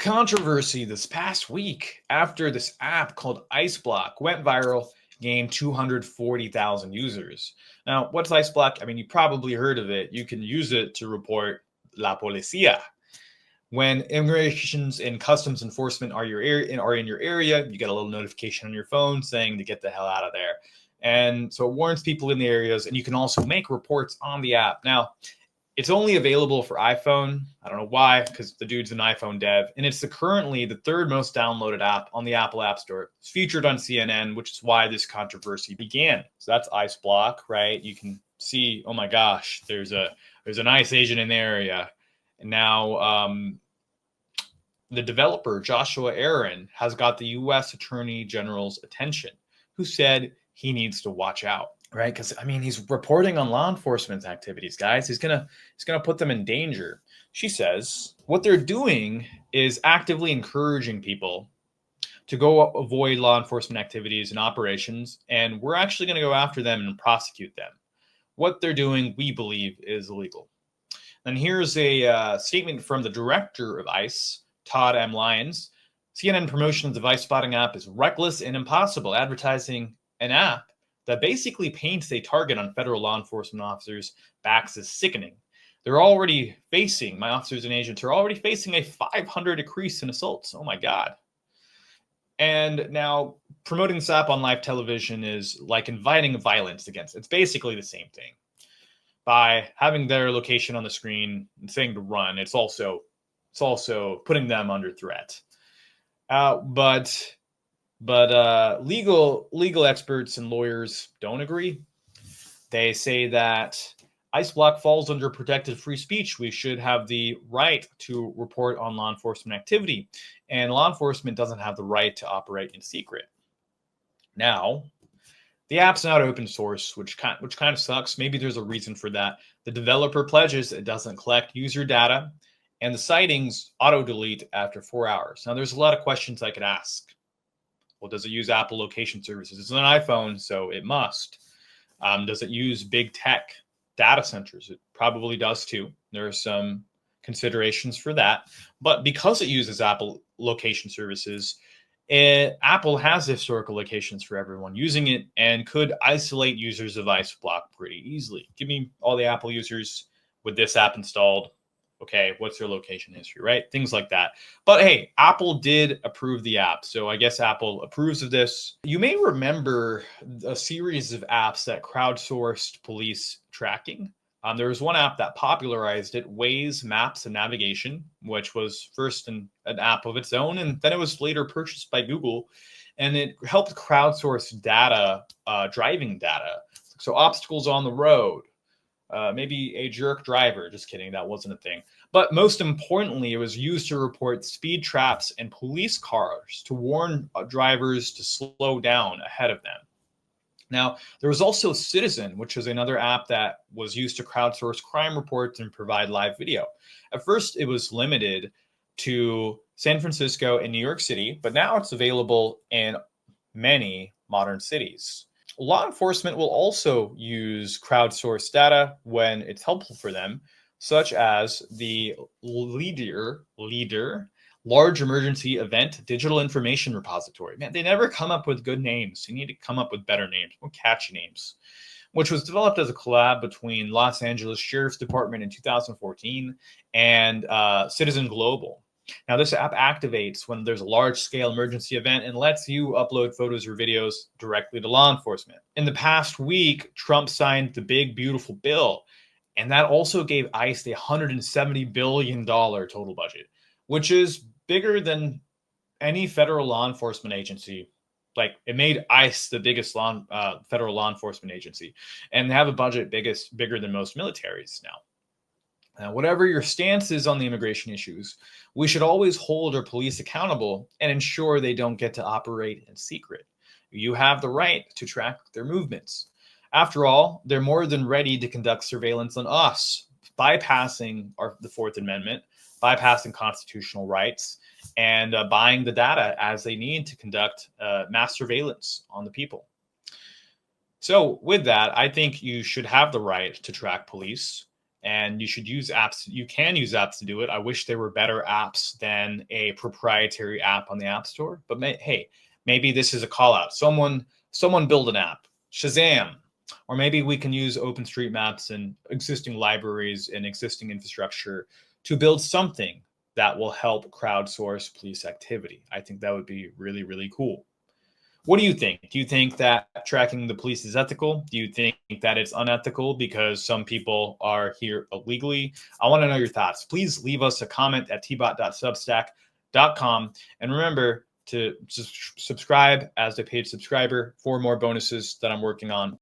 Controversy this past week after this app called ICEBlock went viral, gained 240,000 users. Now, what's ICEBlock? I mean, you probably heard of it. You can use it to report la policía. When immigrations and customs enforcement are in your area, you get a little notification on your phone saying to get the hell out of there. And so it warns people in the areas, and you can also make reports on the app. Now, it's only available for iPhone. I don't know why, because the dude's an iPhone dev. And it's currently the third most downloaded app on the Apple App Store. It's featured on CNN, which is why this controversy began. So that's ICEBlock, right? You can see, oh my gosh, there's an ICE agent in the area. And now the developer, Joshua Aaron, has got the U.S. Attorney General's attention, who said he needs to watch out. Right, because I mean, he's reporting on law enforcement activities, guys. He's gonna put them in danger. She says what they're doing is actively encouraging people to go avoid law enforcement activities and operations, and we're actually going to go after them and prosecute them. What they're doing, we believe, is illegal. And here's a statement from the director of ICE, Todd M. Lyons. CNN promotion of the device spotting app is reckless and impossible. Advertising an app that basically paints a target on federal law enforcement officers' backs is sickening. They're already facing, my officers and agents are already facing a 500 increase in assaults. Oh my God. And now promoting this app on live television is like inviting violence against it. It's basically the same thing. By having their location on the screen and saying to run, it's also putting them under threat. But legal experts and lawyers don't agree. They say that ICEBlock falls under protected free speech. We should have the right to report on law enforcement activity, and law enforcement doesn't have the right to operate in secret. Now, the app's not open source, which kind of sucks. Maybe there's a reason for that. The developer pledges it doesn't collect user data, and the sightings auto-delete after 4 hours. Now, there's a lot of questions I could ask. Well, does it use Apple location services? It's an iPhone, so it must. Does it use big tech data centers? It probably does too. There are some considerations for that. But because it uses Apple location services, Apple has historical locations for everyone using it and could isolate users of ICEBlock pretty easily. Give me all the Apple users with this app installed. Okay, what's their location history, right? Things like that. But hey, Apple did approve the app, so I guess Apple approves of this. You may remember a series of apps that crowdsourced police tracking. There was one app that popularized it, Waze Maps and Navigation, which was first an app of its own, and then it was later purchased by Google, and it helped crowdsource data, driving data. So obstacles on the road, maybe a jerk driver. Just kidding, that wasn't a thing. But most importantly, it was used to report speed traps and police cars to warn drivers to slow down ahead of them. Now, there was also Citizen, which is another app that was used to crowdsource crime reports and provide live video. At first, it was limited to San Francisco and New York City, but now it's available in many modern cities. Law enforcement will also use crowdsourced data when it's helpful for them, such as the LEADER, Large Emergency Event Digital Information Repository. Man, they never come up with good names. You need to come up with better names, more catchy names, which was developed as a collab between Los Angeles Sheriff's Department in 2014 and Citizen Global. Now, this app activates when there's a large-scale emergency event and lets you upload photos or videos directly to law enforcement. In the past week, Trump signed the big, beautiful bill, and that also gave ICE the $170 billion total budget, which is bigger than any federal law enforcement agency. Like, it made ICE the biggest federal law enforcement agency, and they have a budget bigger than most militaries now. Whatever your stance is on the immigration issues, we should always hold our police accountable and ensure they don't get to operate in secret. You have the right to track their movements. After all, they're more than ready to conduct surveillance on us, bypassing the Fourth Amendment, bypassing constitutional rights, and buying the data as they need to conduct mass surveillance on the people. So with that, I think you should have the right to track police and you should use apps. You can use apps to do it. I wish there were better apps than a proprietary app on the App Store. But hey, maybe this is a call out. Someone build an app. Shazam. Or maybe we can use OpenStreetMaps and existing libraries and existing infrastructure to build something that will help crowdsource police activity. I think that would be really, really cool. What do you think? Do you think that tracking the police is ethical? Do you think that it's unethical because some people are here illegally? I want to know your thoughts. Please leave us a comment at tbot.substack.com. And remember to subscribe as a paid subscriber for more bonuses that I'm working on